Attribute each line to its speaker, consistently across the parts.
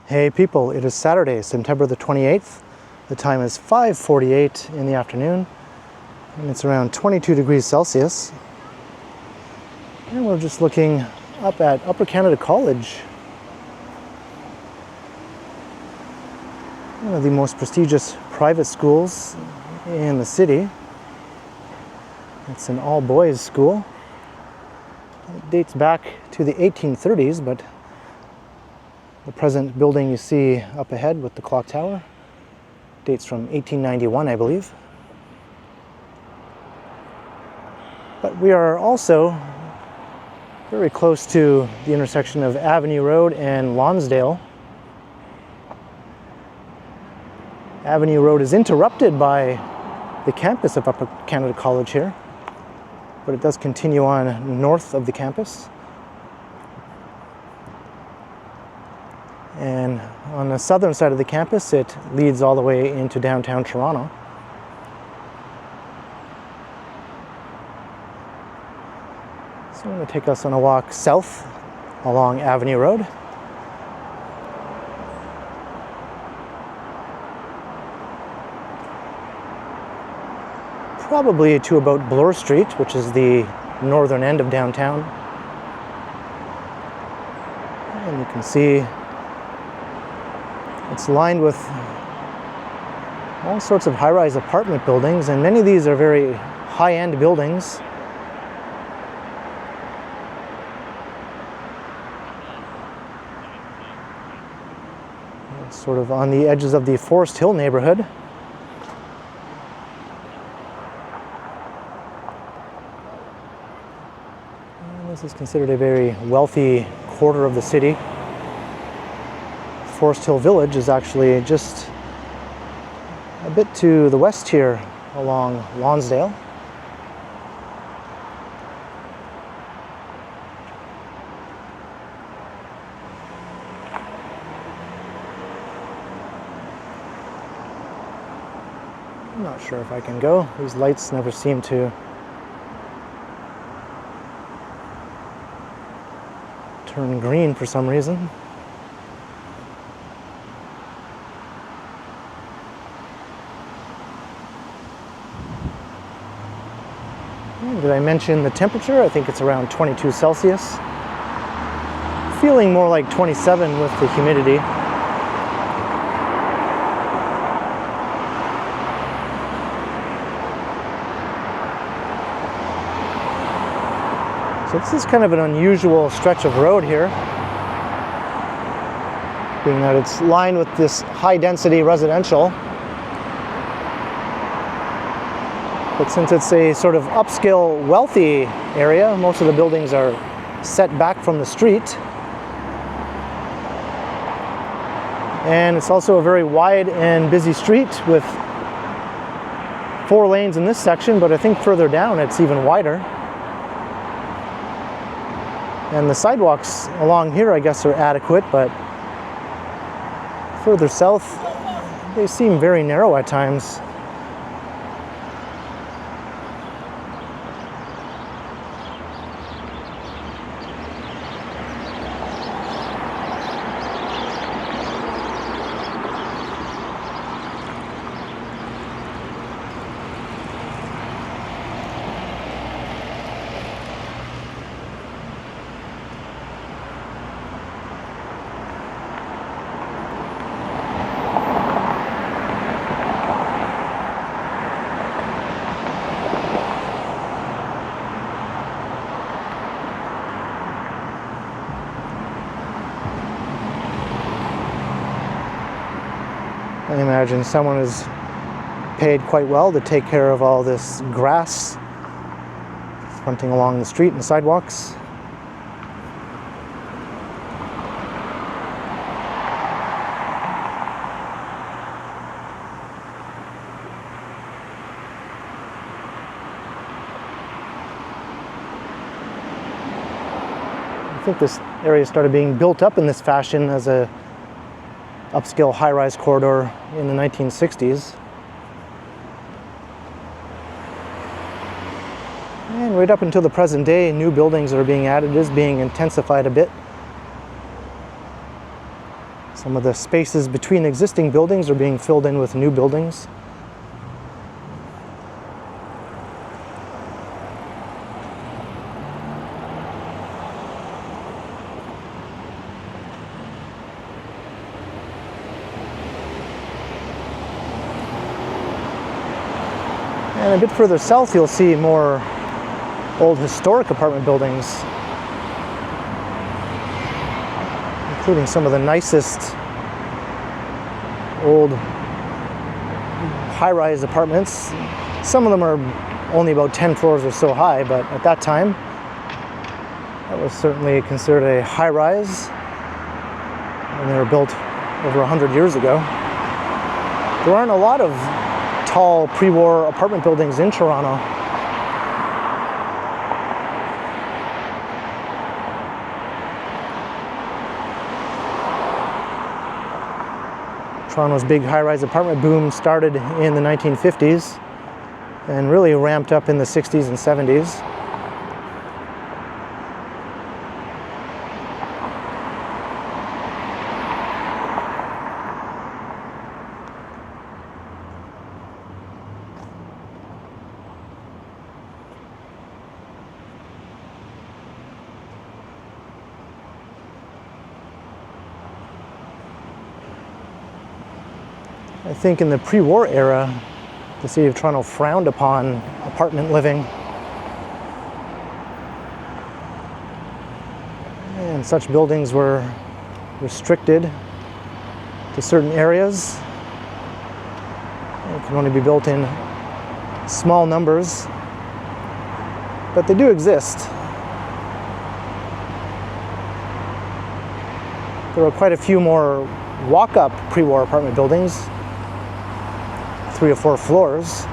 Speaker 1: Hey people, it is Saturday, September the 28th. The time is 5:48 in the afternoon and it's around 22 degrees Celsius. And we're just looking up at Upper Canada College. One of the most prestigious private schools in the city. It's an all-boys school. It dates back to the 1830s, but the present building you see up ahead with the clock tower dates from 1891, I believe. But we are also very close to the intersection of Avenue Road and Lonsdale. Avenue Road is interrupted by the campus of Upper Canada College here, but it does continue on north of the campus. And on the southern side of the campus, it leads all the way into downtown Toronto. So I'm going to take us on a walk south along Avenue Road. Probably to about Bloor Street, which is the northern end of downtown. And you can see it's lined with all sorts of high-rise apartment buildings, and many of these are very high-end buildings. It's sort of on the edges of the Forest Hill neighborhood. And this is considered a very wealthy quarter of the city. Forest Hill Village is actually just a bit to the west here along Lonsdale. I'm not sure if I can go. These lights never seem to turn green for some reason. Did I mention the temperature? I think it's around 22 Celsius. Feeling more like 27 with the humidity. So this is kind of an unusual stretch of road here, being that it's lined with this high-density residential. But since it's a sort of upscale, wealthy area, most of the buildings are set back from the street. And it's also a very wide and busy street with 4 lanes in this section, but I think further down it's even wider. And the sidewalks along here, I guess, are adequate, but further south, they seem very narrow at times. I imagine someone has paid quite well to take care of all this grass fronting along the street and sidewalks. I think this area started being built up in this fashion as a upscale high-rise corridor in the 1960s. And right up until the present day, new buildings that are being added is being intensified a bit. Some of the spaces between existing buildings are being filled in with new buildings. And a bit further south, you'll see more old historic apartment buildings, including some of the nicest old high-rise apartments. Some of them are only about 10 floors or so high, but at that time, that was certainly considered a high-rise, and they were built over 100 years ago. There aren't a lot of tall pre-war apartment buildings in Toronto. Toronto's big high-rise apartment boom started in the 1950s and really ramped up in the 60s and 70s. I think in the pre-war era, the City of Toronto frowned upon apartment living. And such buildings were restricted to certain areas. They can only be built in small numbers, but they do exist. There are quite a few more walk-up pre-war apartment buildings, 3 or 4 floors.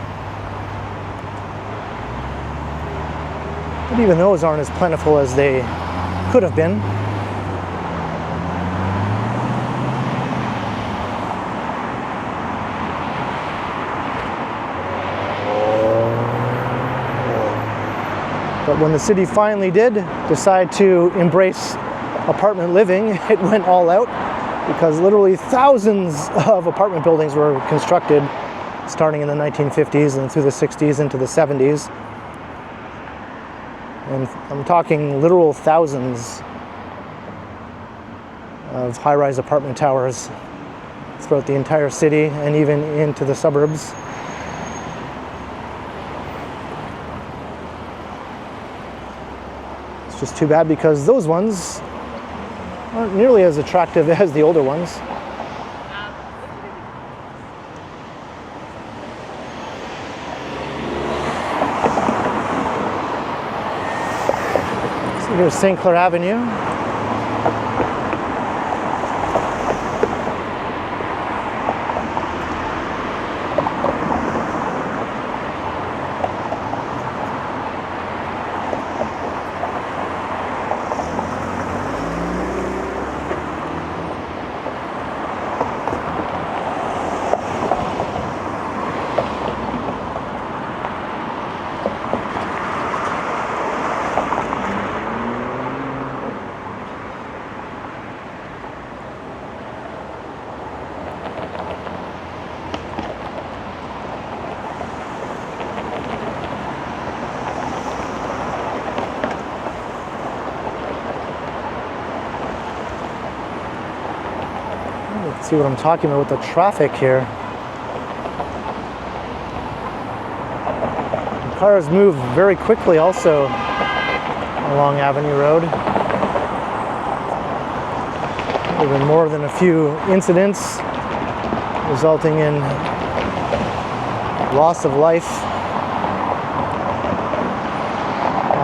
Speaker 1: But even those aren't as plentiful as they could have been. But when the city finally did decide to embrace apartment living, it went all out, because literally thousands of apartment buildings were constructed starting in the 1950s and through the 60s into the 70s. And I'm talking literal thousands of high-rise apartment towers throughout the entire city and even into the suburbs. It's just too bad because those ones aren't nearly as attractive as the older ones. Here's St. Clair Avenue. See what I'm talking about with the traffic here. The cars move very quickly also along Avenue Road. There have been more than a few incidents resulting in loss of life,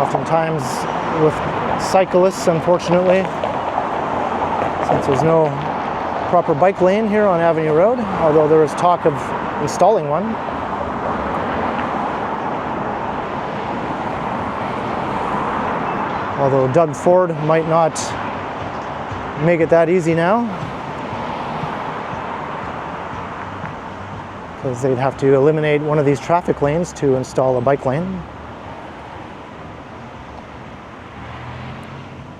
Speaker 1: oftentimes with cyclists, unfortunately, since there's no proper bike lane here on Avenue Road, although there is talk of installing one. Although Doug Ford might not make it that easy now, because they'd have to eliminate one of these traffic lanes to install a bike lane.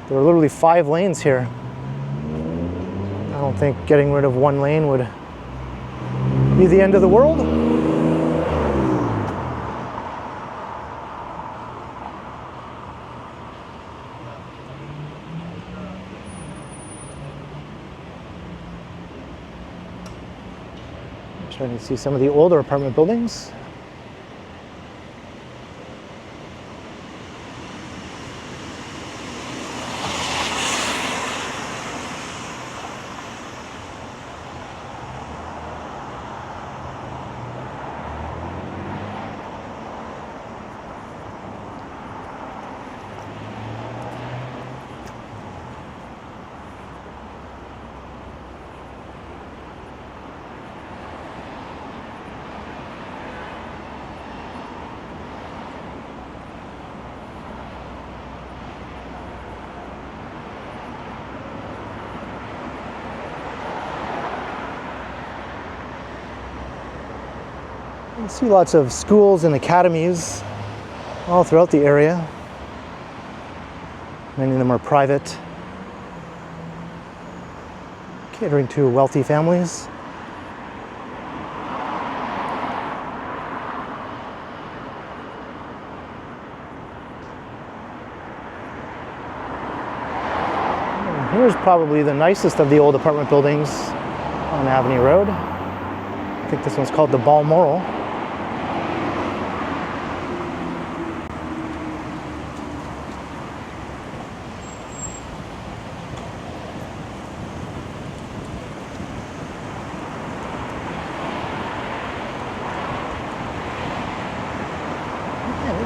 Speaker 1: There are literally 5 lanes here. don't think getting rid of one lane would be the end of the world. Trying to see some of the older apartment buildings. You see lots of schools and academies all throughout the area. Many of them are private, catering to wealthy families. And here's probably the nicest of the old apartment buildings on Avenue Road. I think this one's called the Balmoral.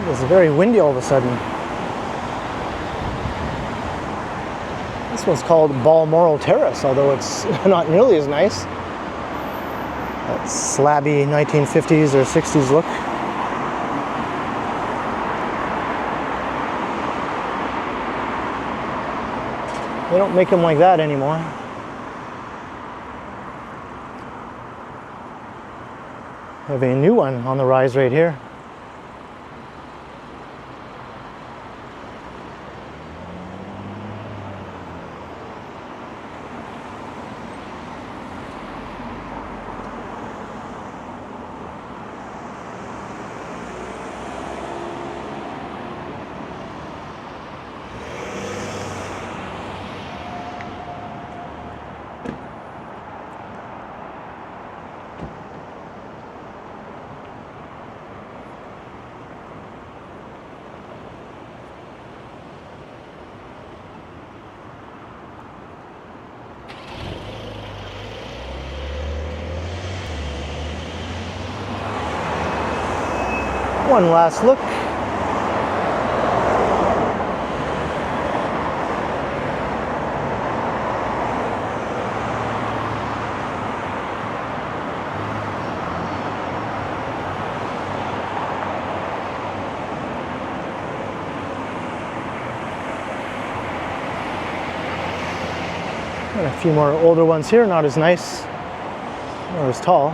Speaker 1: It's very windy all of a sudden. This one's called Balmoral Terrace, although it's not nearly as nice. That slabby 1950s or 60s look. They don't make them like that anymore. We have a new one on the rise right here. One last look. And a few more older ones here, not as nice, not as tall.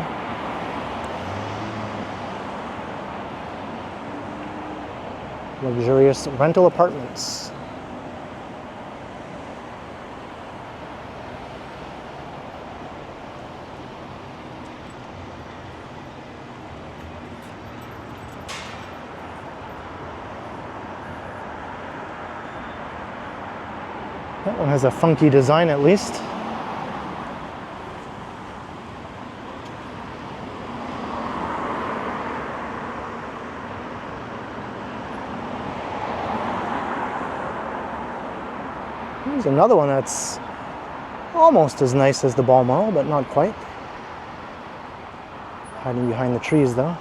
Speaker 1: Luxurious rental apartments. That one has a funky design at least. Here's another one that's almost as nice as the Balmoral, but not quite. Hiding behind the trees though.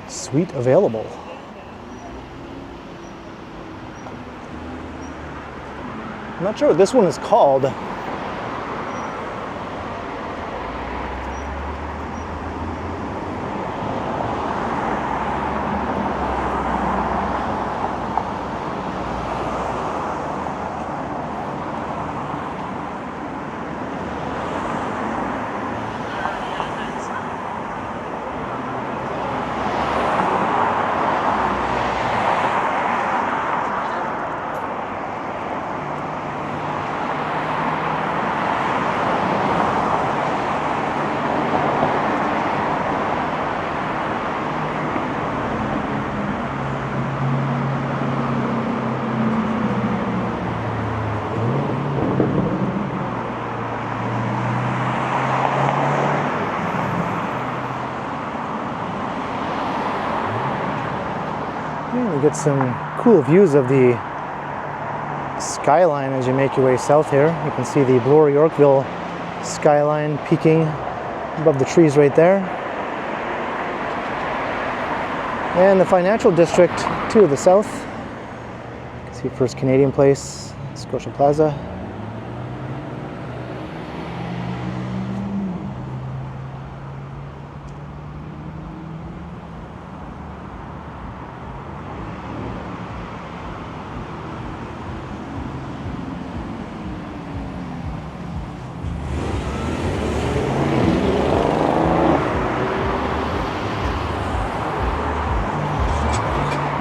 Speaker 1: Suite available. I'm not sure what this one is called. And you get some cool views of the skyline as you make your way south here. You can see the Bloor Yorkville skyline peaking above the trees right there. And the financial district to the south. You can see First Canadian Place, Scotia Plaza.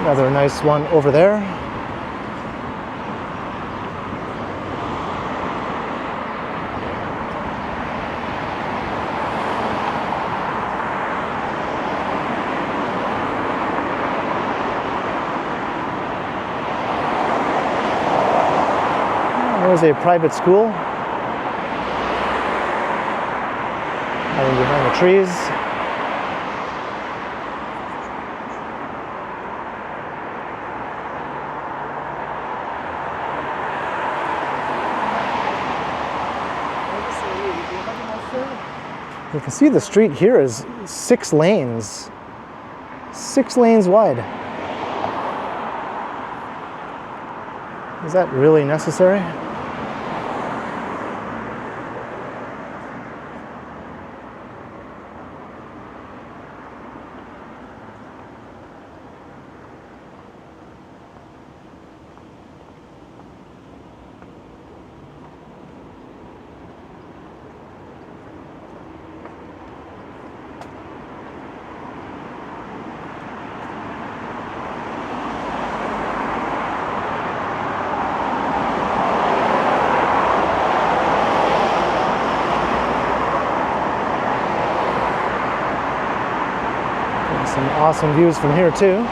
Speaker 1: Another nice one over there. There's a private school hiding behind the trees. You can see the street here is 6 lanes. 6 lanes wide. Is that really necessary? Some awesome views from here too.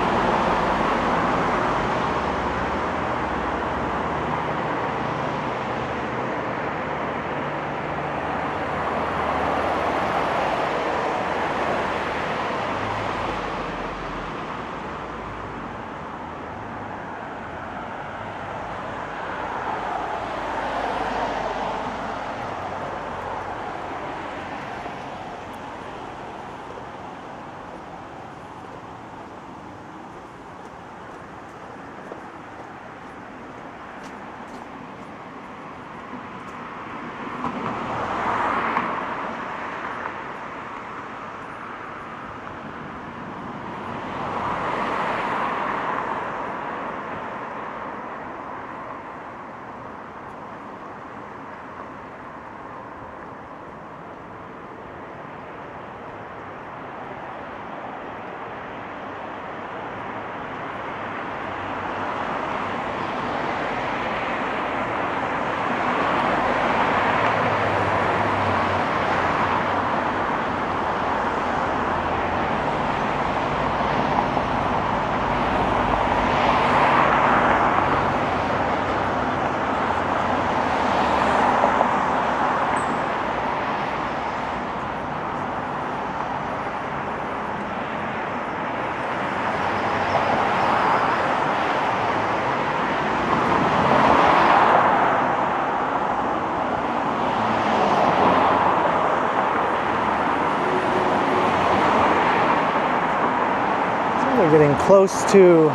Speaker 1: We're getting close to,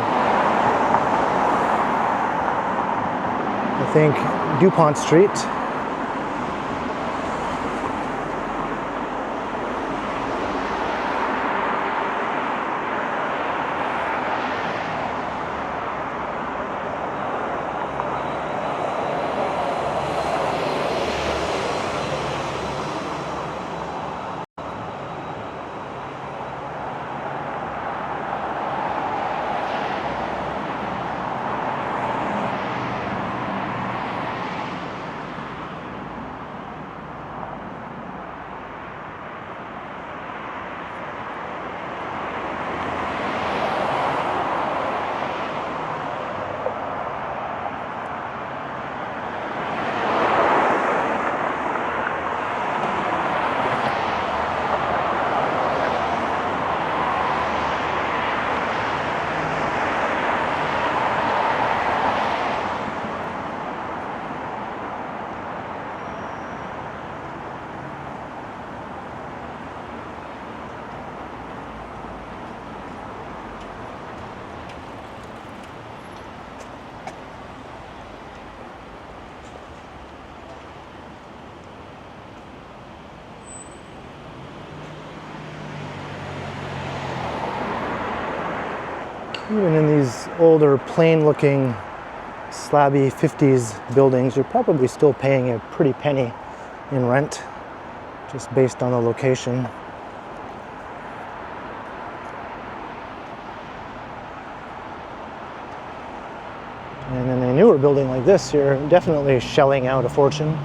Speaker 1: I think, DuPont Street. Even in these older, plain-looking, slabby 50s buildings, you're probably still paying a pretty penny in rent, just based on the location. And in a newer building like this, you're definitely shelling out a fortune.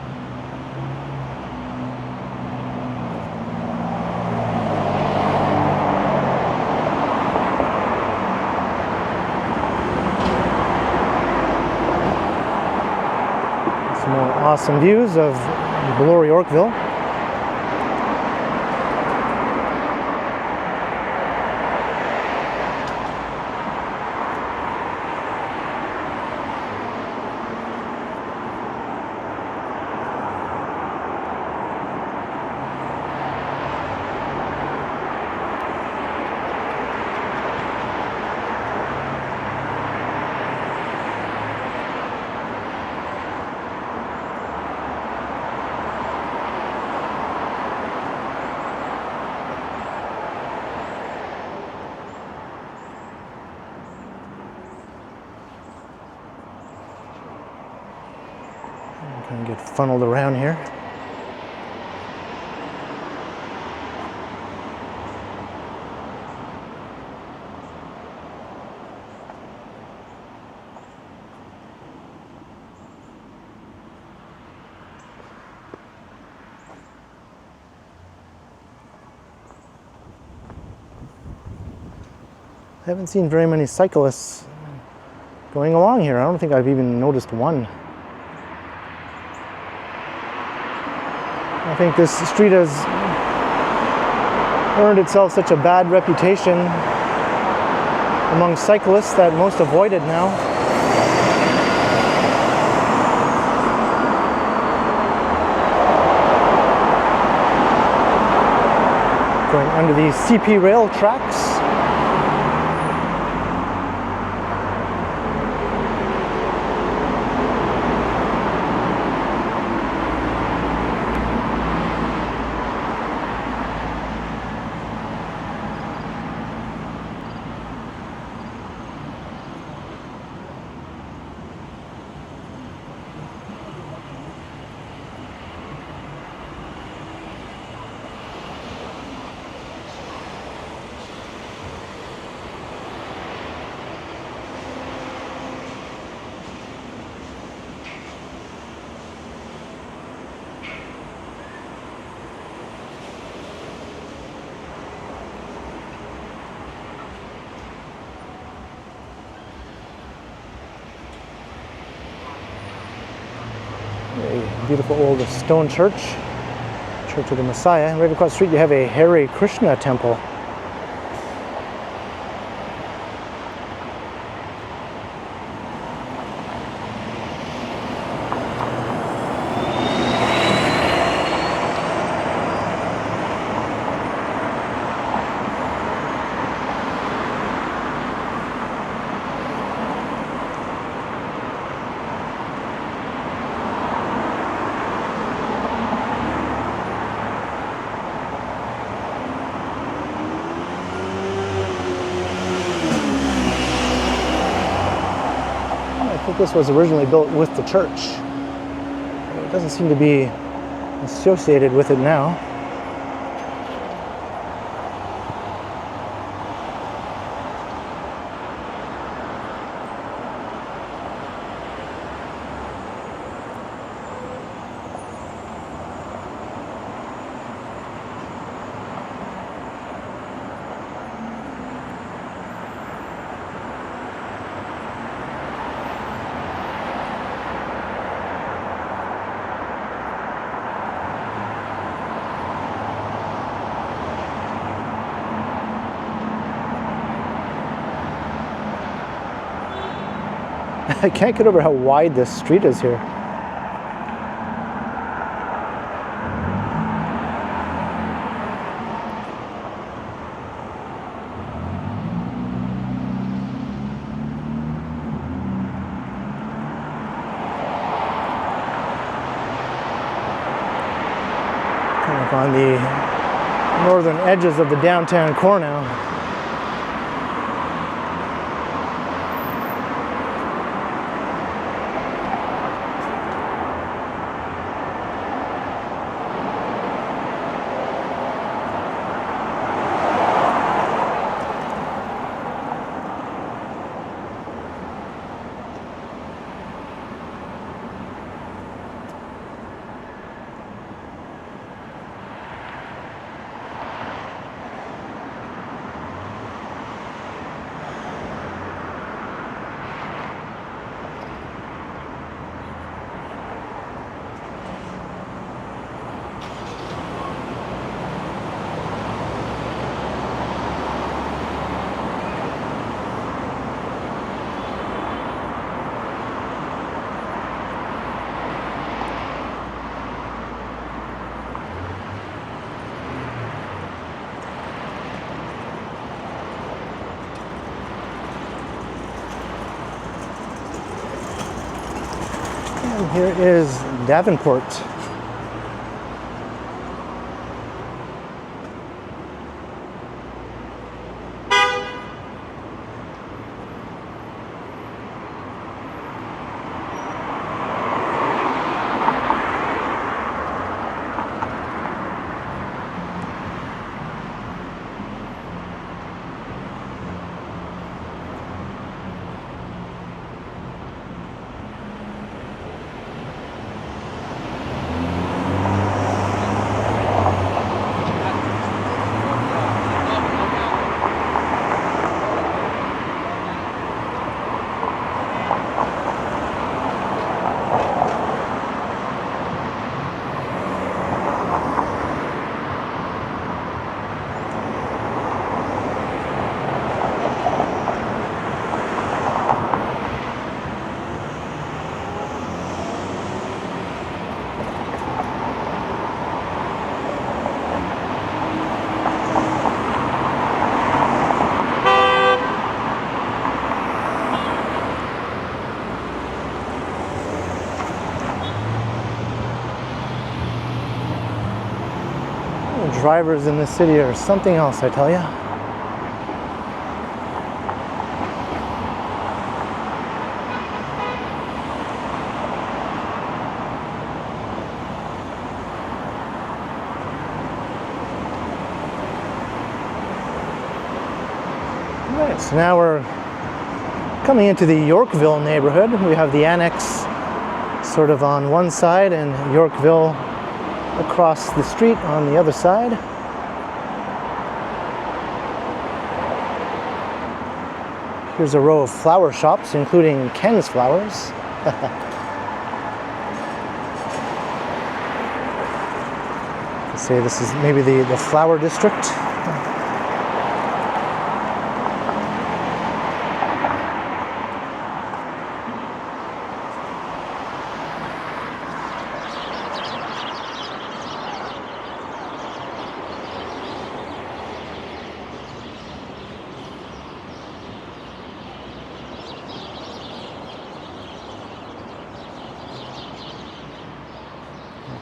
Speaker 1: Some more awesome views of Bloor Yorkville. Kind of get funneled around here. I haven't seen very many cyclists going along here. I don't think I've even noticed one. I think this street has earned itself such a bad reputation among cyclists that most avoid it now. Going under these CP rail tracks. A beautiful old stone church, Church of the Messiah. And right across the street you have a Hare Krishna temple. I think this was originally built with the church. It doesn't seem to be associated with it now. I can't get over how wide this street is here. Kind of on the northern edges of the downtown core now. And here is Davenport. Drivers in this city are something else, I tell you. Right, so now we're coming into the Yorkville neighborhood. We have the annex sort of on one side and Yorkville across the street on the other side. Here's a row of flower shops, including Ken's Flowers. Let's say this is maybe the flower district.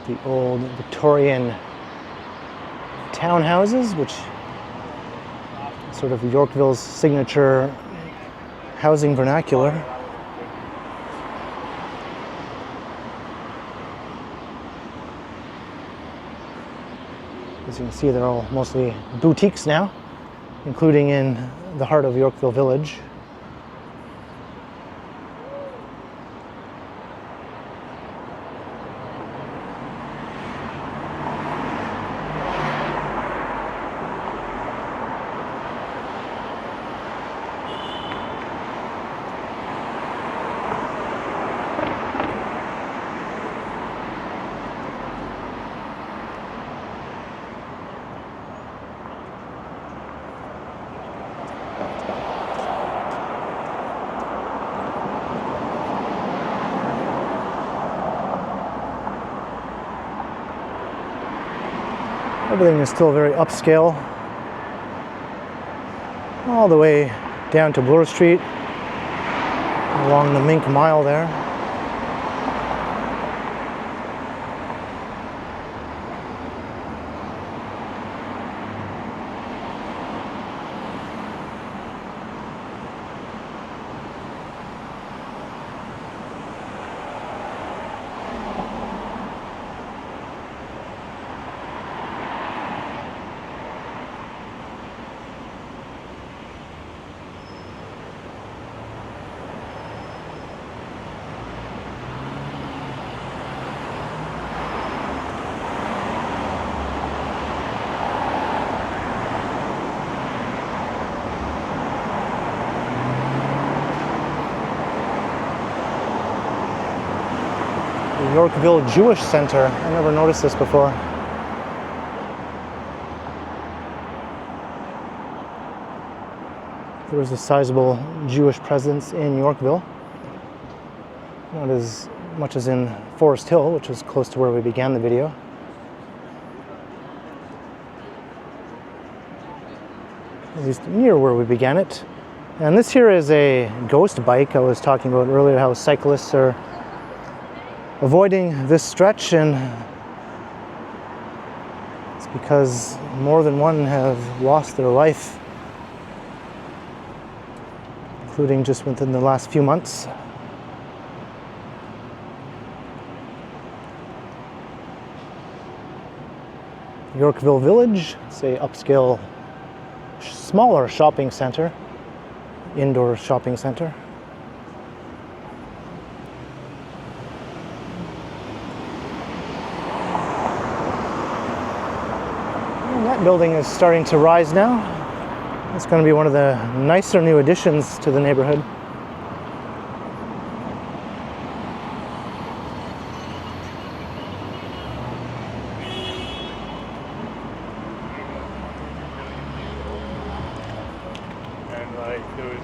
Speaker 1: The old Victorian townhouses, which sort of Yorkville's signature housing vernacular. As you can see, they're all mostly boutiques now, including in the heart of Yorkville Village. Everything is still very upscale, all the way down to Bloor Street, along the Mink Mile there. Yorkville Jewish Center. I never noticed this before. There was a sizable Jewish presence in Yorkville. Not as much as in Forest Hill, which was close to where we began the video. At least near where we began it. And this here is a ghost bike I was talking about earlier, how cyclists are avoiding this stretch, and it's because more than one have lost their life, including just within the last few months. Yorkville Village, it's a upscale, smaller shopping center, indoor shopping center. And that building is starting to rise now. It's going to be one of the nicer new additions to the neighborhood.
Speaker 2: And like there was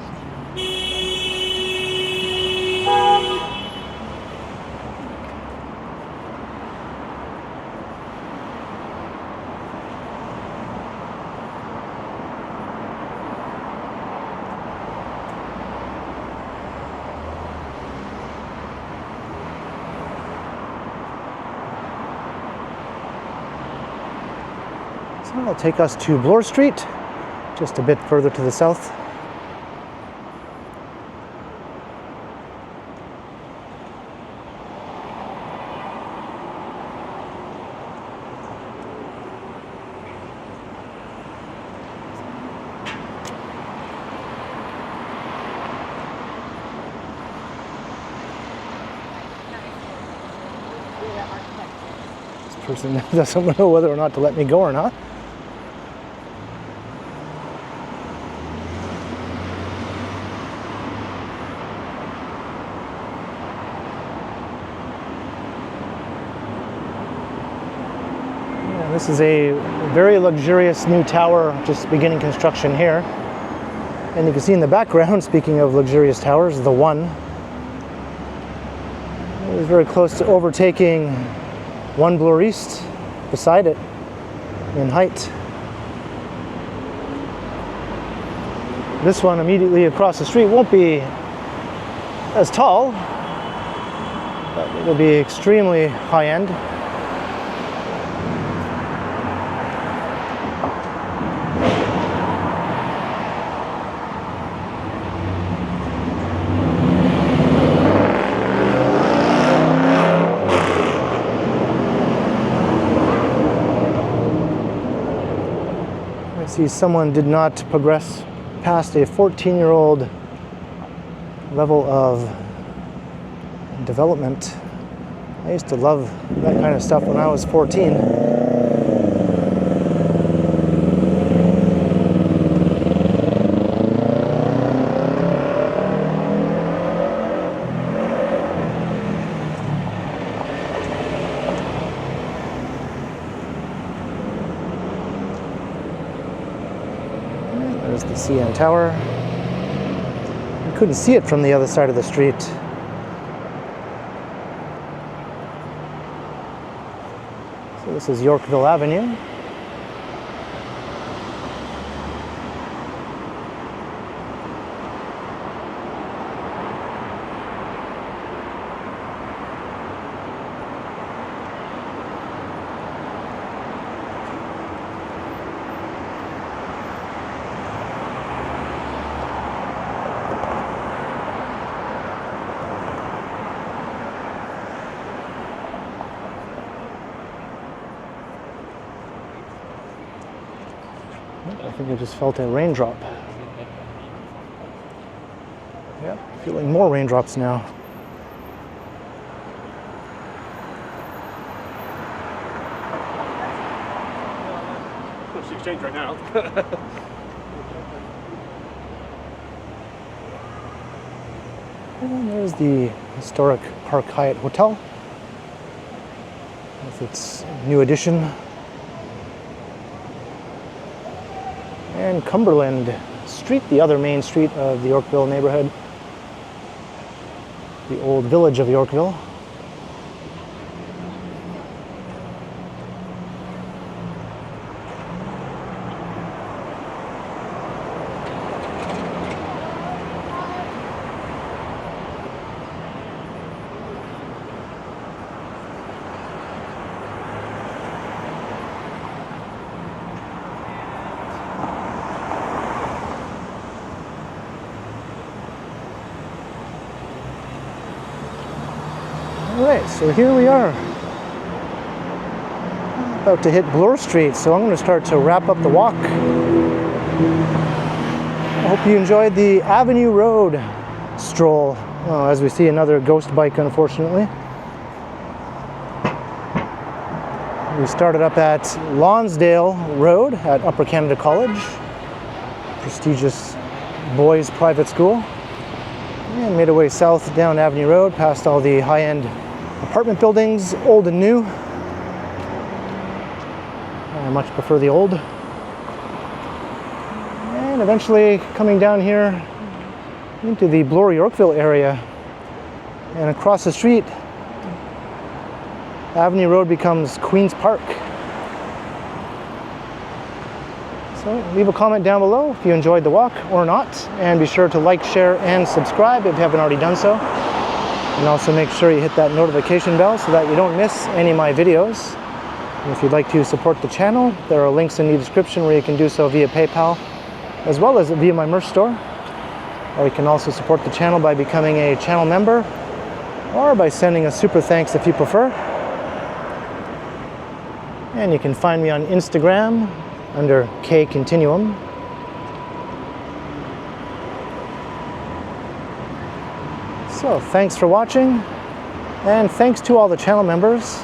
Speaker 1: So it'll take us to Bloor Street, just a bit further to the south. This person doesn't know whether or not to let me go or not. This is a very luxurious new tower just beginning construction here. And you can see in the background, speaking of luxurious towers, the One. It was very close to overtaking One Bloor East beside it in height. This one immediately across the street won't be as tall, but it'll be extremely high-end. See, someone did not progress past a 14-year-old level of development. I used to love that kind of stuff when I was 14. There's the CN Tower. You couldn't see it from the other side of the street. So this is Yorkville Avenue. I think I just felt a raindrop. Yep, feeling more raindrops now.
Speaker 2: What's the exchange right now?
Speaker 1: And there's the historic Park Hyatt Hotel with its new addition. And Cumberland Street, the other main street of the Yorkville neighborhood, the old village of Yorkville. right, so here we are. About to hit Bloor Street, so I'm going to start to wrap up the walk. I hope you enjoyed the Avenue Road stroll. As we see another ghost bike, unfortunately. We started up at Lonsdale Road at Upper Canada College, prestigious boys' private school, and made our way south down Avenue Road, past all the high-end apartment buildings, old and new. I much prefer the old. And eventually coming down here into the Bloor Yorkville area, and across the street Avenue Road becomes Queen's Park. So leave a comment down below if you enjoyed the walk or not, and be sure to like, share, and subscribe if you haven't already done so. And also make sure you hit that notification bell so that you don't miss any of my videos. And if you'd like to support the channel, there are links in the description where you can do so via PayPal, as well as via my merch store. Or you can also support the channel by becoming a channel member, or by sending a super thanks if you prefer. And you can find me on Instagram under K Continuum. So thanks for watching, and thanks to all the channel members.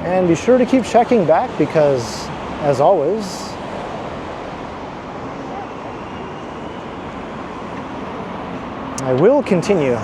Speaker 1: And be sure to keep checking back because, as always, I will continue.